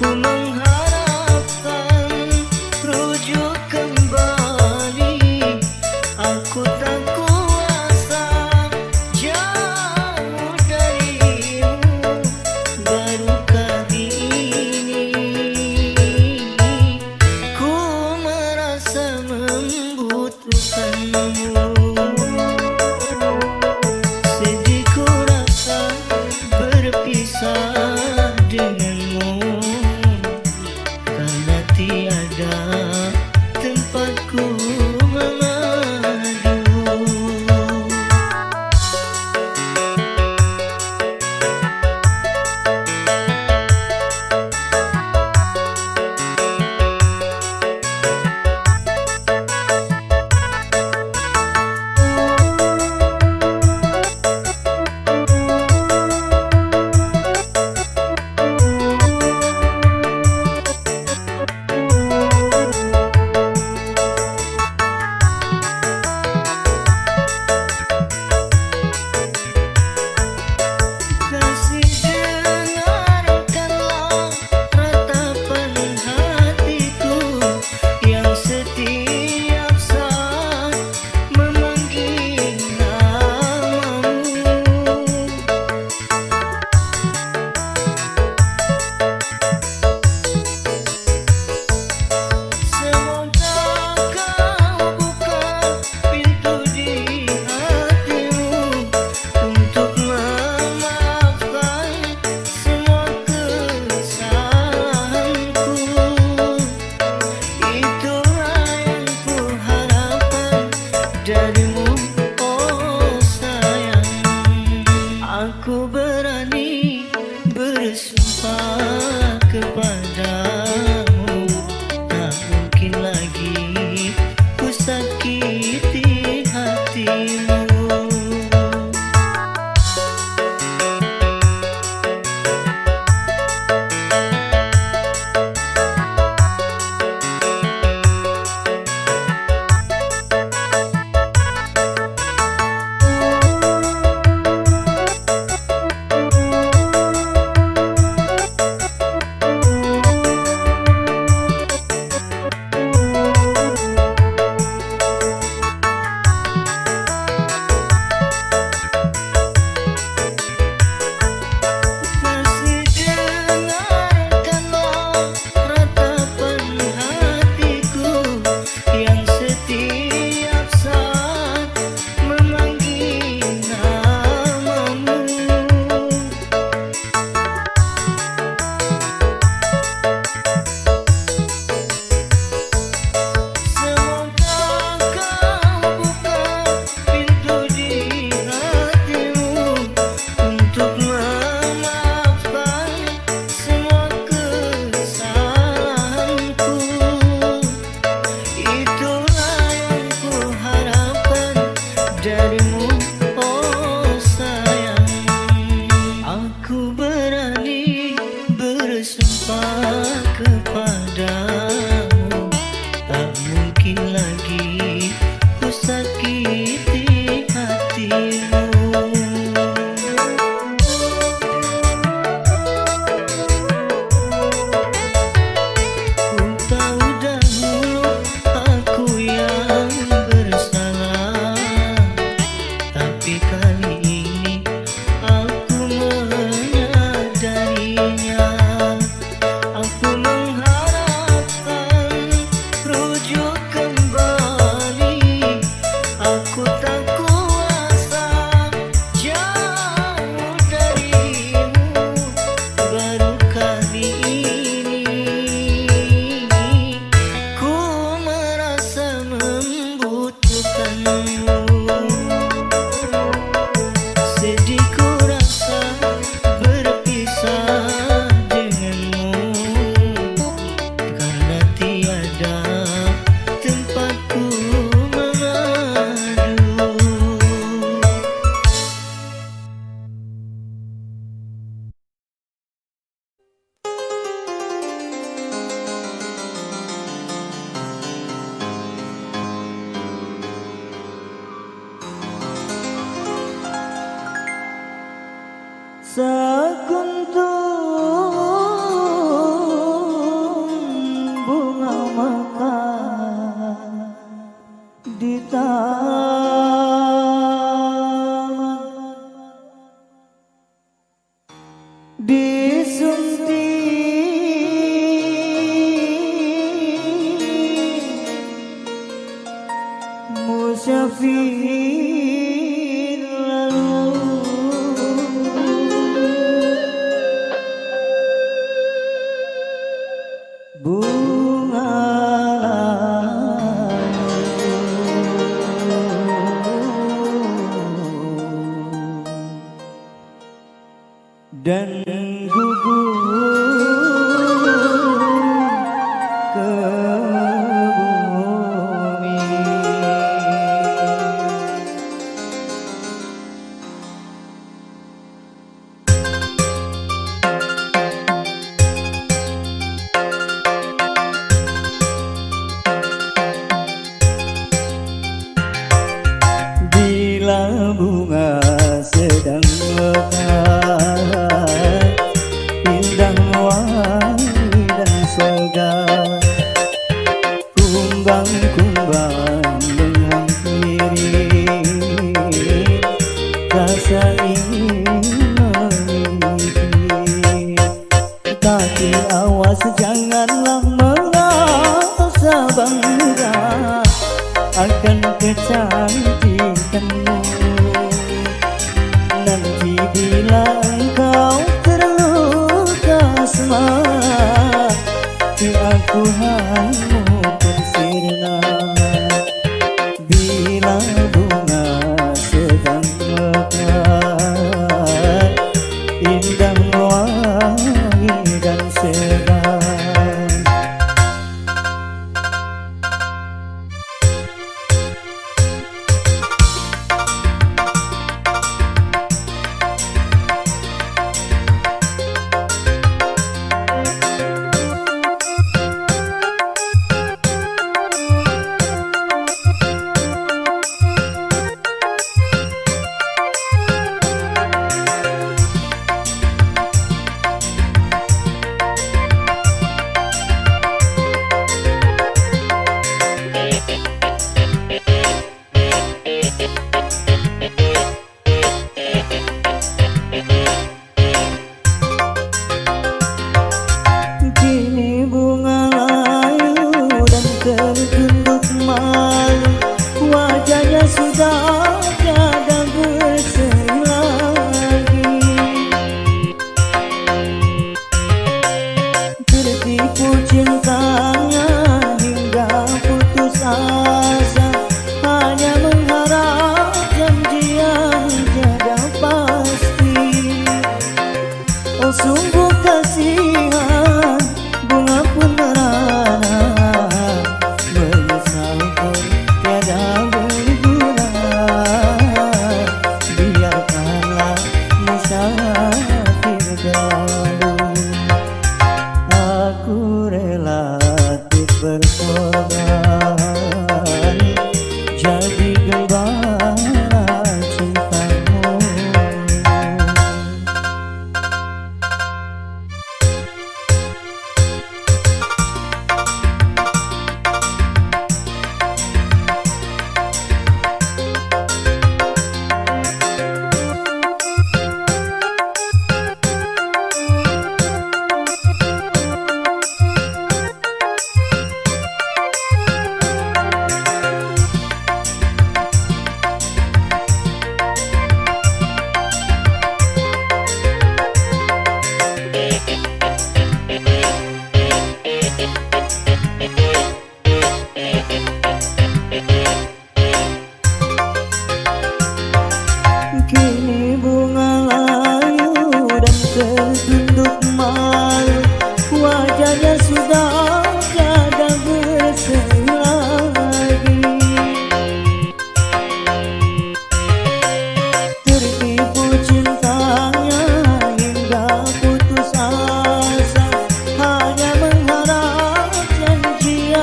Ku mengharapkan rujuk kembali. Aku tak kuasa jauh darimu. Baru kali ini ku merasa membutuhkanmu. Sedih ku rasa berpisah denganmu. musafir lalu bunga dan gugur ke bumi. Bila bunga sedang mekar, indah wangi dan segar, kumbang-kumbang menghampiri, rasa ingin memiliki. Tapi awas janganlah merasa bangga akan kecantikanmu. Nanti bila engkau terluka semangat, aku hanya bersirna. Bila bunga sedang mekar, indah wangi dan segar. Kini bunga layu dan tertunduk malu, wajahnya sudah tiada berseri lagi. Tertipu cintanya hingga putus asa, hanya mengharap janji yang tiada pasti. Oh sungguh kasihan, bunga pun merana, menyesal pun tiada berguna. Biarkanlah musafir dahulu, aku relatif berkorban jadi gembala cintamu. Kini bunga layu dan tertunduk malu, wajahnya sudah tiada berseri lagi. Tertipu cintanya hingga putus asa, hanya mengharap janji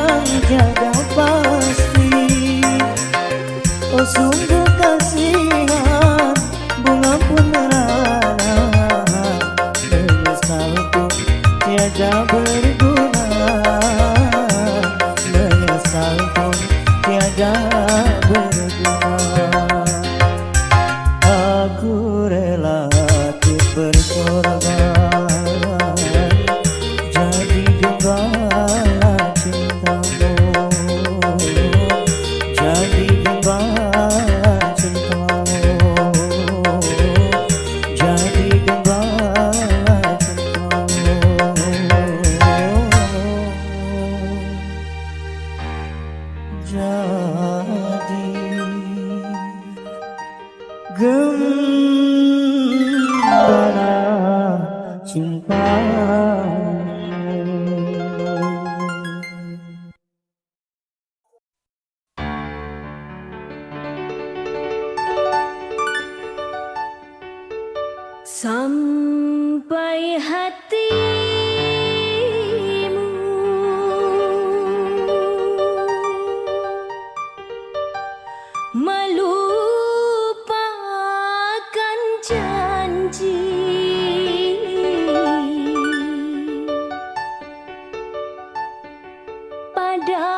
pada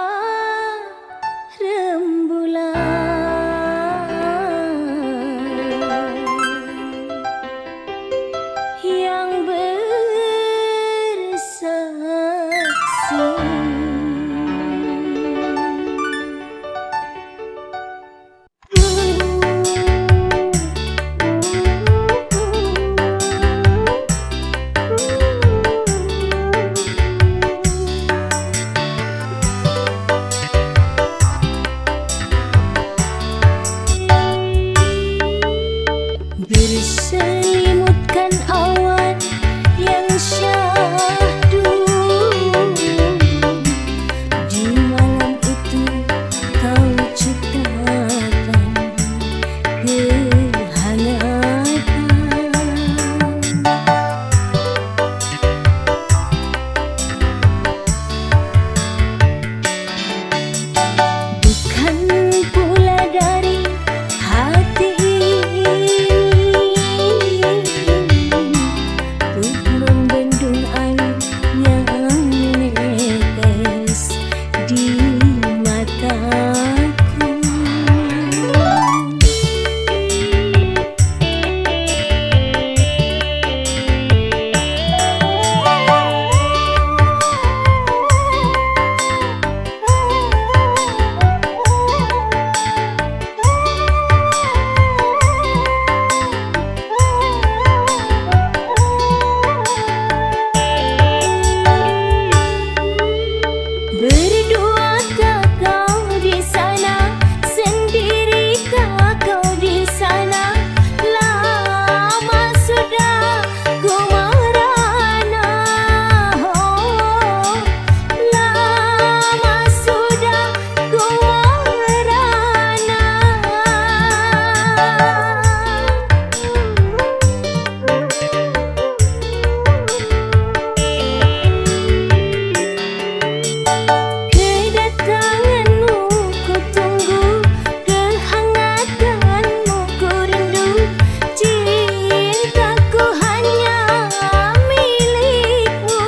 rembulan yang bersaksi berselimutkan awan yang syahdu. Di malam itu kau ciptakan kehangatan. Bukan pula dari hati membendung air yang menetes di mataku. Berduakah kau di sana, sendirikah kau di sana? Lama sudah ku merana, oh, lama sudah ku merana. Kedatanganmu ku tunggu, kehangatanmu ku rindu. Cintaku hanya milikmu,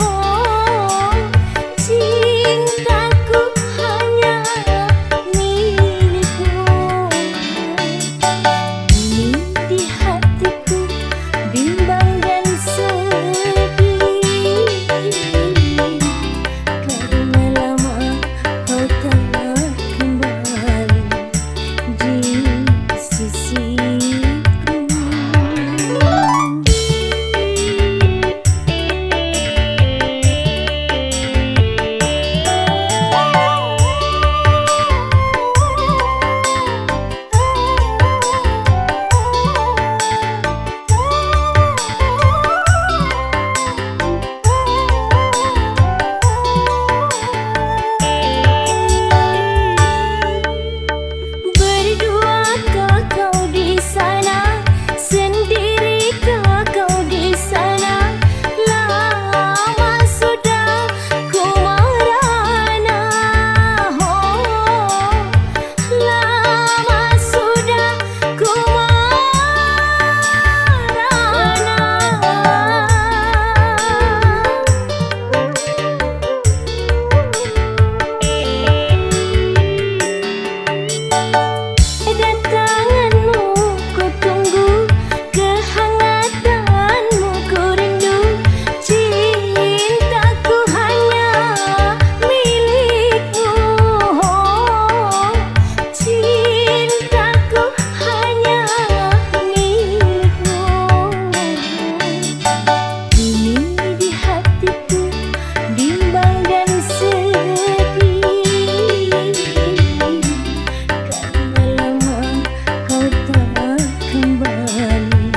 oh, cintaku hanya milikmu. Ini di hatiku bimbang dan sedih, karena lama kau tak kembali di sisiku. Berduakah kau di sana, sendirikah kau di sana? Lama sudah ku merana, oh, lama sudah ku Kedatanganmu ku tunggu, kehangatanmu ku rindu. Cintaku hanya milikmu, oh, cintaku hanya milikmu. Ini di hatiku bimbang dan sedih, karena lama kau tak kembali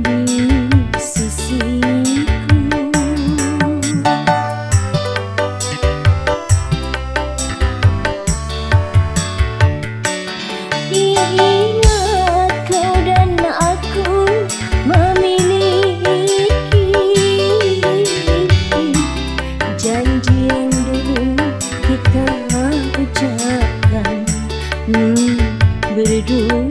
di sisiku. Ingat kau dan aku memiliki janji yang dulu kita ucapkan berdua.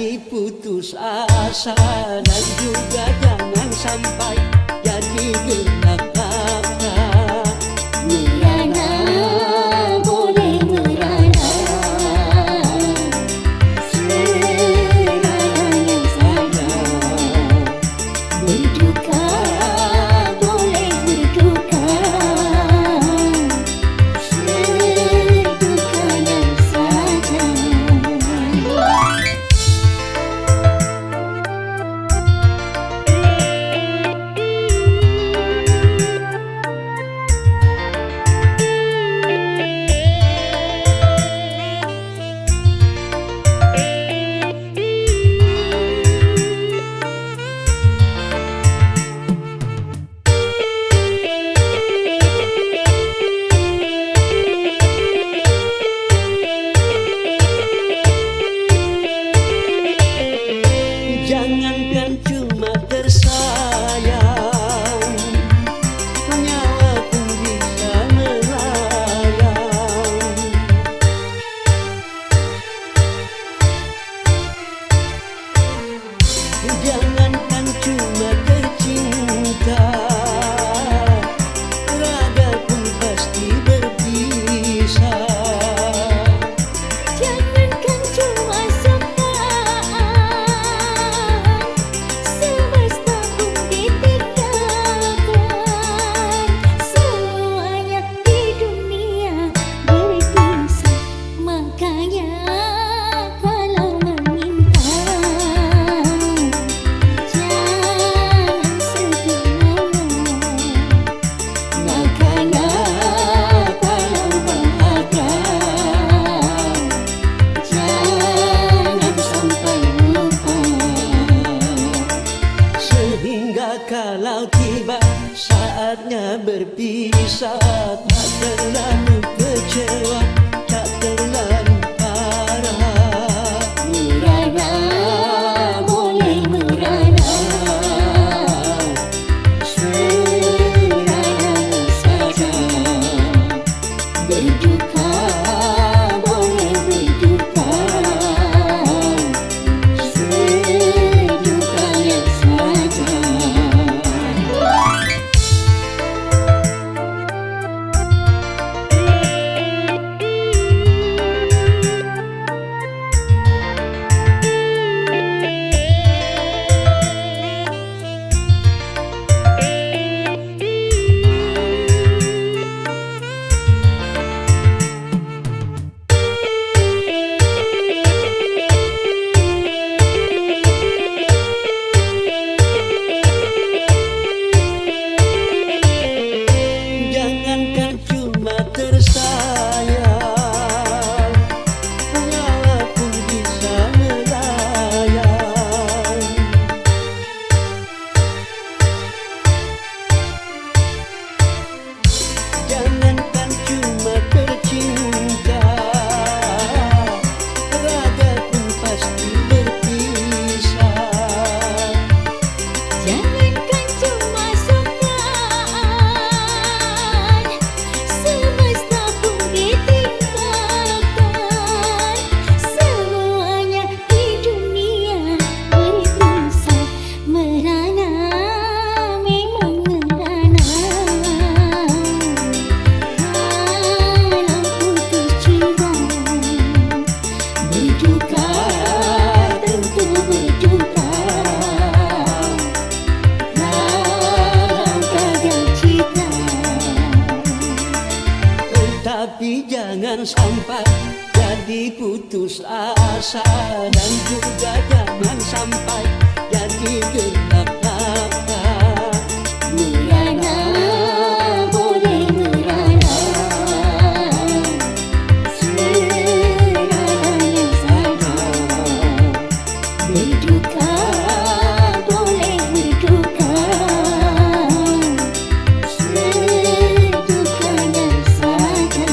jadi putus asa, dan juga jangan sampai jadi gelap mata. Merana boleh merana, serananya saja. Berduka boleh berduka, sedukanya saja. Jangankan cuma tersayang, nyawa pun bisa melayang. Jangankan cuma tercinta, raga pun pasti berpisah. Jangankan cuma sepakan, semesta pun ditinggalkan. Semuanya di dunia berpisah, makanya kalau meminta jangan sebenarnya. Makanya kalau bahagia jangan sampai lupa. Sehingga kalau tiba saatnya berpisah, tak terlalu kecewa, tak terlalu parah. Merana boleh merana, serananya saja. Berduka boleh berduka, sedukanya saja. Jangankan cuma tersayang, nyawa pun bisa melayang. Jangankan cuma tercinta, raga pun pasti berpisah. Jangankan cuma sepakan, semesta pun ditinggalkan. Semuanya di dunia berpisah, merana memang merana. Dalam putus cinta, berduka tentu berduka. Tapi jangan sampai jadi putus asa, dan juga jangan sampai jadi gelap mata. Merana boleh merana, serananya saja. Berduka boleh berduka, sedukanya saja.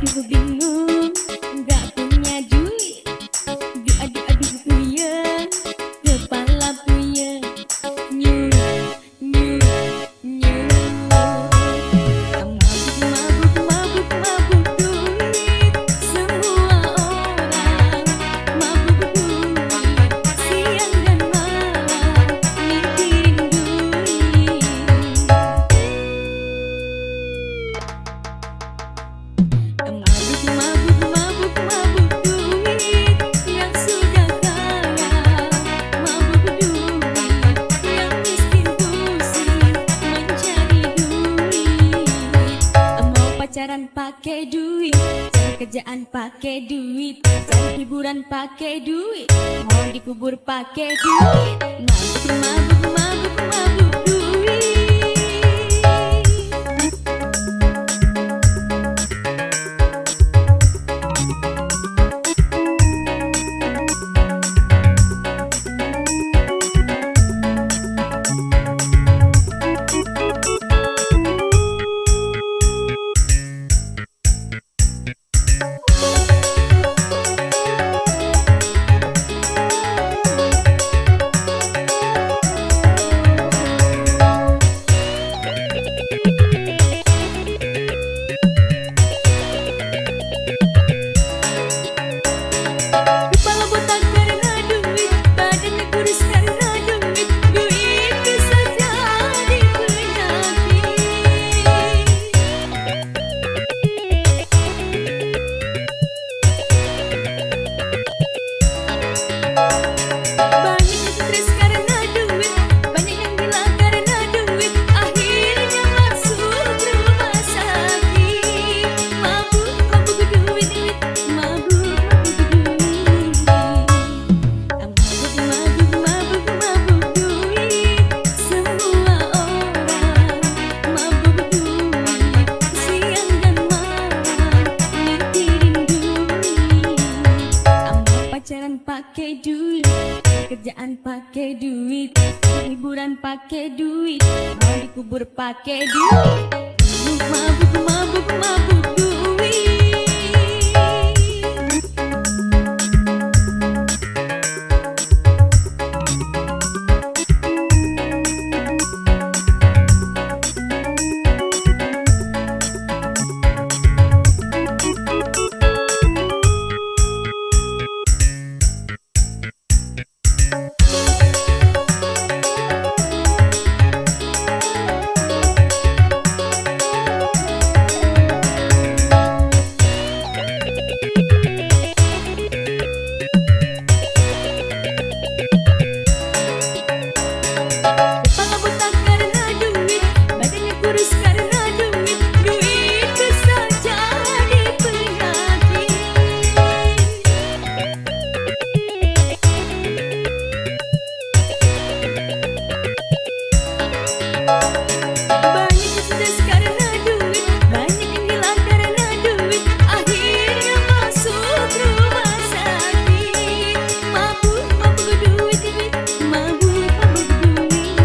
aduh bingung, nggak punya duit. Aduh aduh aduh puyeng, kepala puyeng. Nyuh nyuh nyuh. Mabuk mabuk mabuk mabuk duit. Semua orang mabuk duit. Siang dan malam mikirin duit. Mabuk mabuk mabuk mabuk duit. Yang sudah kaya mabuk duit. Yang miskin pusing mencari duit. Mau pacaran pakai duit, cari kerjaan pakai duit, cari hiburan pakai duit, mau dikubur pakai duit. Mabuk mabuk mabuk mabuk duit. Kepala botak karena duit, badannya kurus karena duit. Duit bisa jadi penyakit. Banyak yang stres karena duit, banyak yang gila karena duit. Akhirnya masuk rumah sakit. Mabuk mabuk duit duit, mabuk mabuk duit. Mabuk mabuk mabuk mabuk duit. Semua orang mabuk duit. Siang dan malam mikirin duit. Mau pacaran pakai duit, kerjaan pakai duit, hiburan pakai duit, mau dikubur pakai duit. Mabuk mabuk mabuk duit. Kepala botak karena duit, badannya kurus karena duit. Duit bisa jadi penyakit. Banyak yang stres karena duit, banyak yang gila karena duit. Akhirnya masuk rumah sakit. Mabuk mabuk duit duit, mabuk mabuk duit.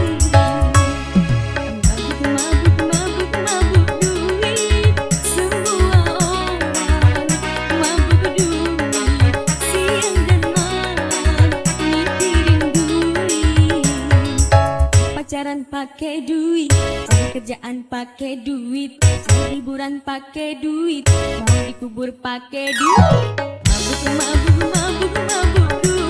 Mabuk mabuk mabuk mabuk duit. Semua orang mabuk duit. Siang dan malam mikirin duit. Pacaran pakai duit, cari kerjaan pakai duit, cari hiburan pakai duit, mau dikubur pakai duit. Mabuk mabuk mabuk mabuk duit.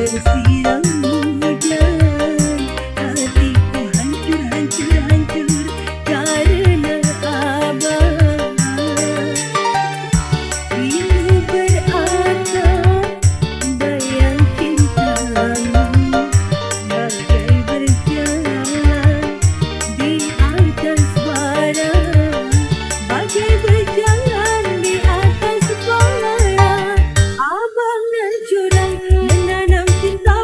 tersiram hujan. Hatiku hancur, hancur, hancur karena abang. Rindu beratap bayang cintamu, bagai berjalan di atas bara, bagai berjalan di atas bara. Abang dan curang menanam cinta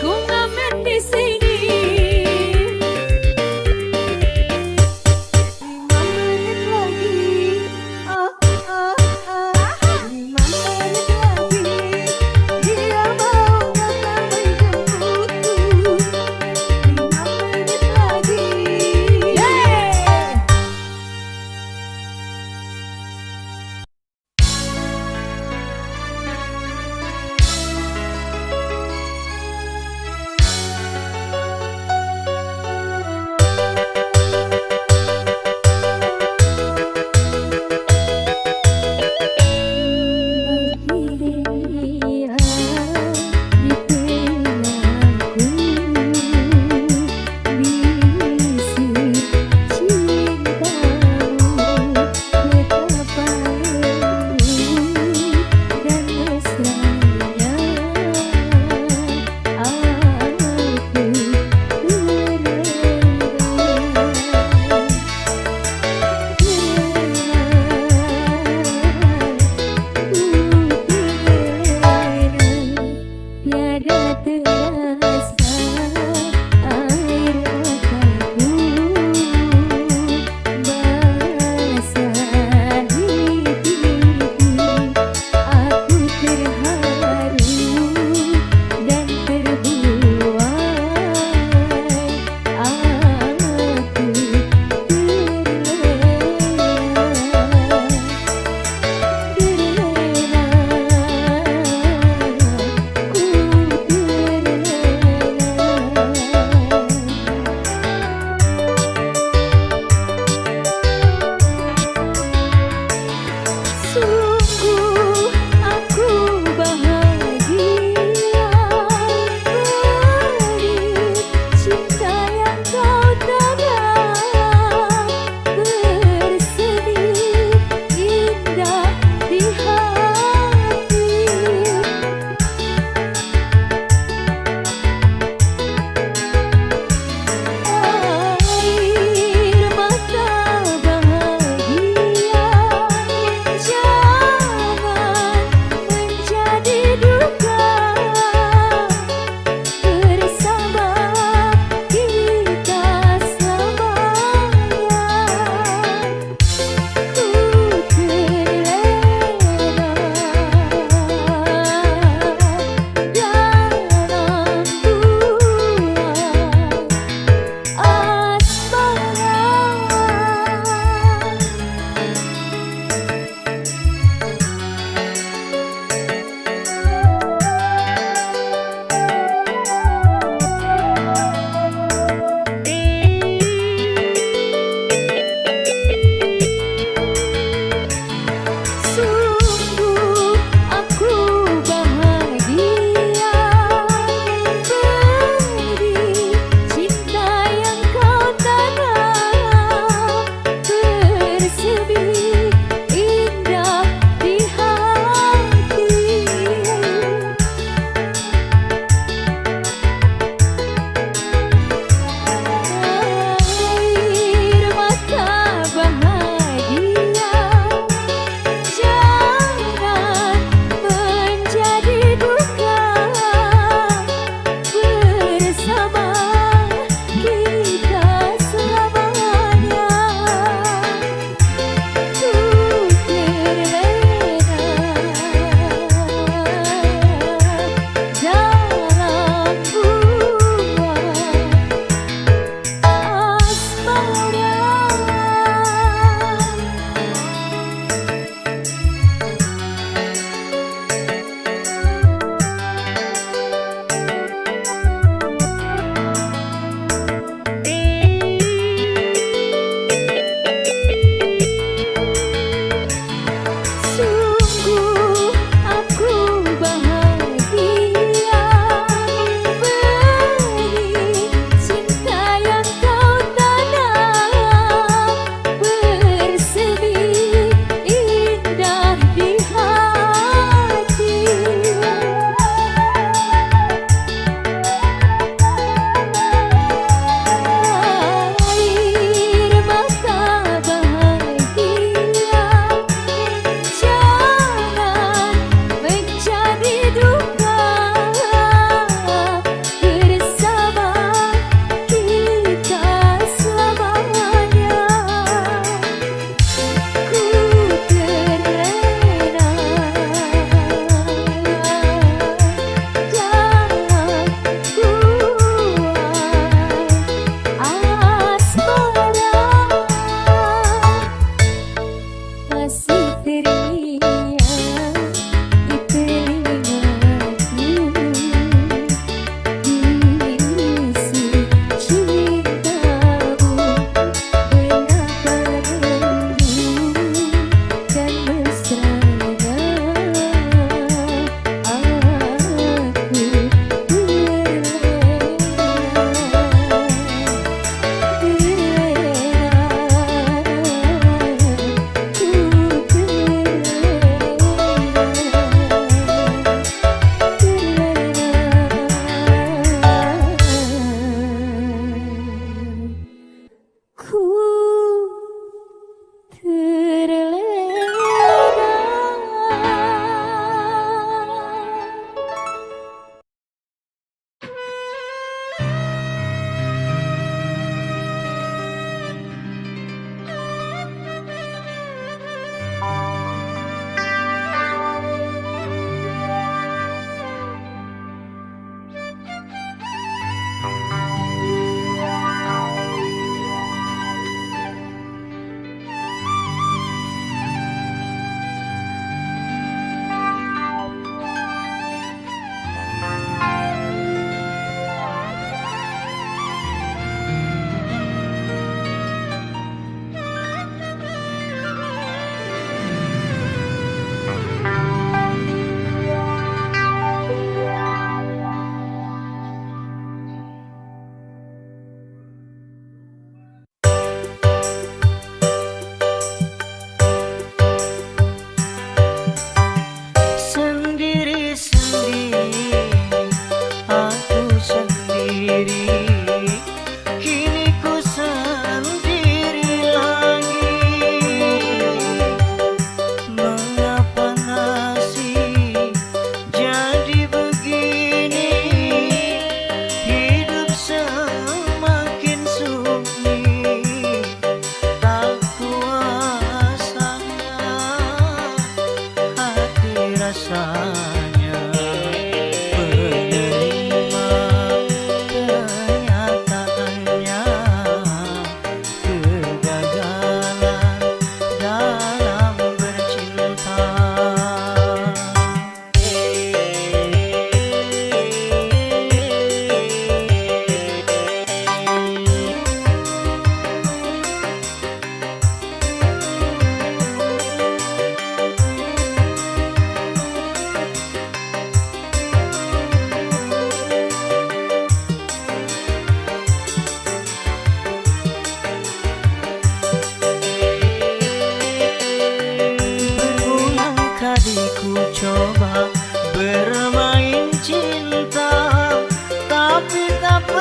Aku ngamen di sini. 5 menit lagi, 5 menit lagi, dia mau datang menjemputku. 5 menit lagi.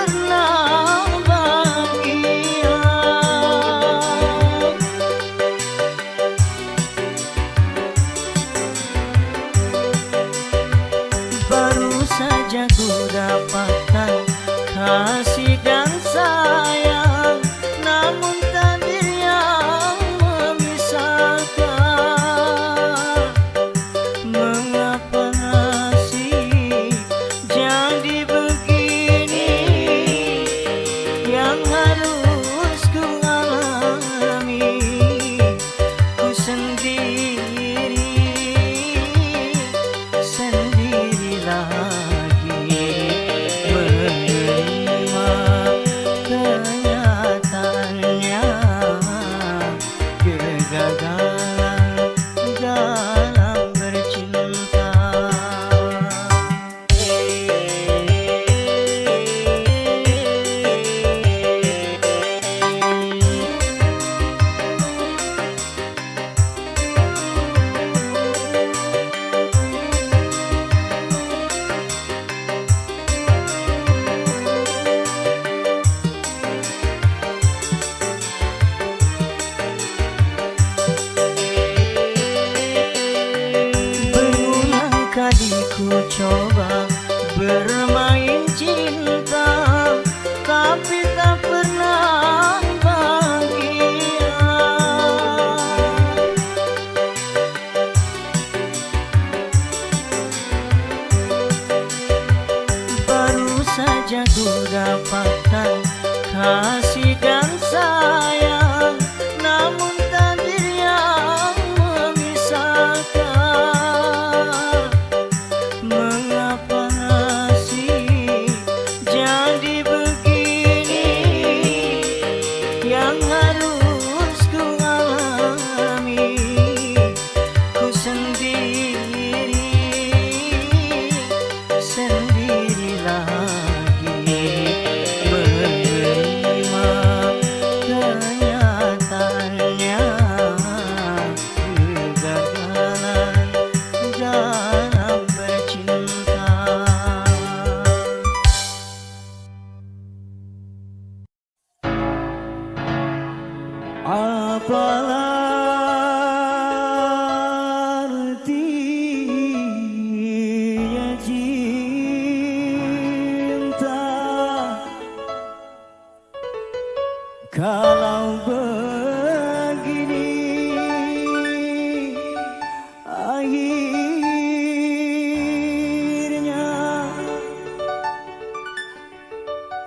pernah bahagia. Baru saja ku dapatkan kasih dan sayang, namun takdir yang memisahkan. Mengapa nasib jadi begini, yang harus ku alami ku sendiri, sendiri lagi menerima kenyataannya, kegagalan dalam bercinta. Berulang kali ku coba bermain cinta, tapi tak pernah bahagia. Baru saja ku dapatkan kasih dan sayang, namun takdir yang memisahkan. Mengapa nasib jadi begini, yang harus ku alami ku sendiri, sendiri lagi menerima kenyataannya, kegagalan dalam bercinta. Apalah artinya cinta kalau begini akhirnya,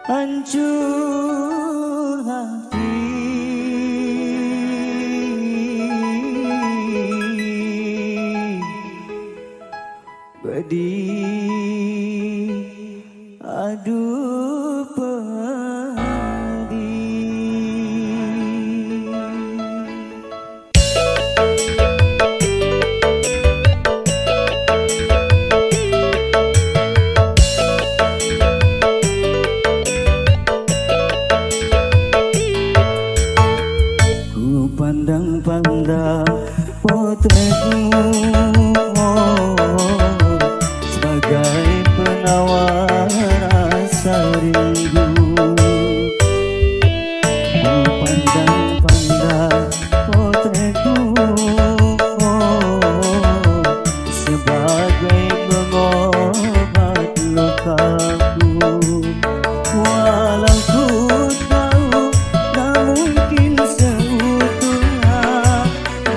hancur hati pedih, aduh pedih. Ku pandang-pandang potretmu, sebagai penawar rasa rindu. Ku pandang-pandang potretmu, sebagai pengobat lukaku. Walau ku tahu tak mungkin seutuhnya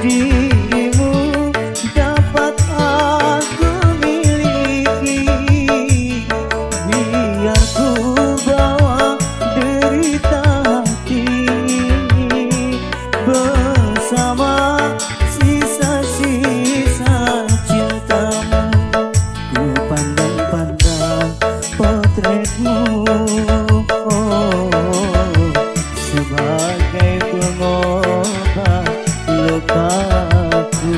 dirimu dapat aku miliki. Biar ku bawa derita hati ini bersama sisa-sisa cintamu. Ku pandang-pandang potretmu, sebagai pengobat lukaku.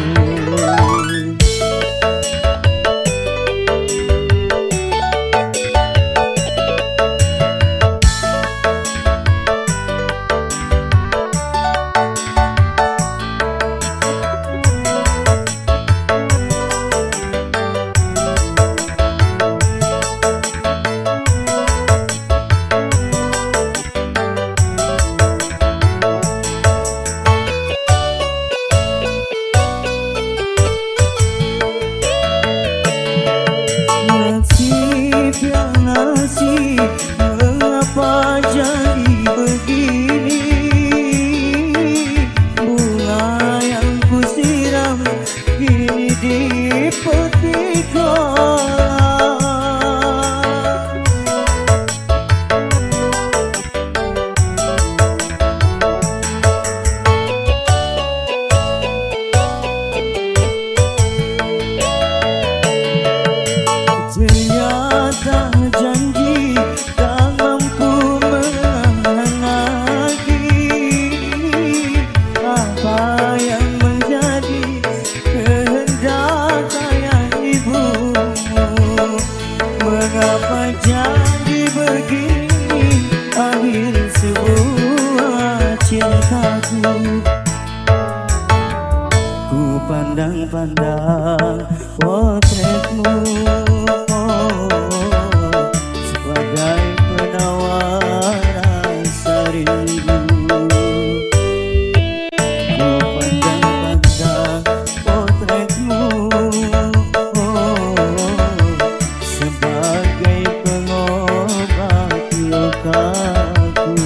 jadi begini akhir sebuah cintaku. Ku pandang-pandang potretmu sebagai penawar rasa rindu. Ku pandang-pandang potretmu sebagai pengobat lukaku.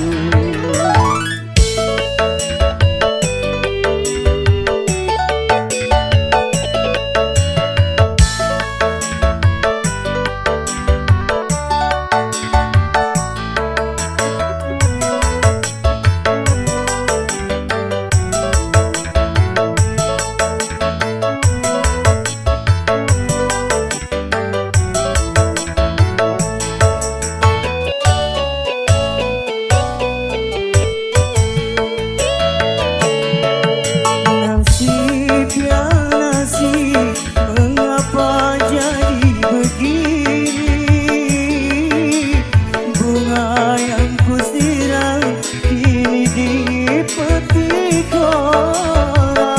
Nasib ya nasib, mengapa jadi begini? Bunga yang kusiram kini dipetik orang.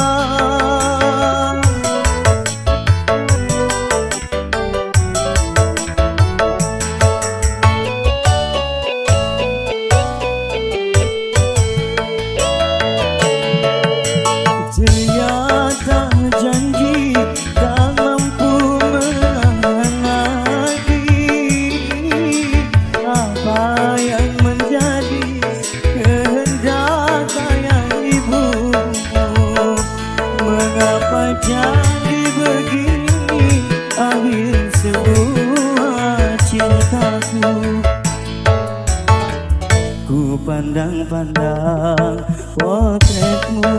Ternyata janji tak mampu menahan lagi apa yang menjadi kehendak ayah ibumu. Mengapa jadi begini akhir sebuah cintaku. Ku pandang-pandang potretmu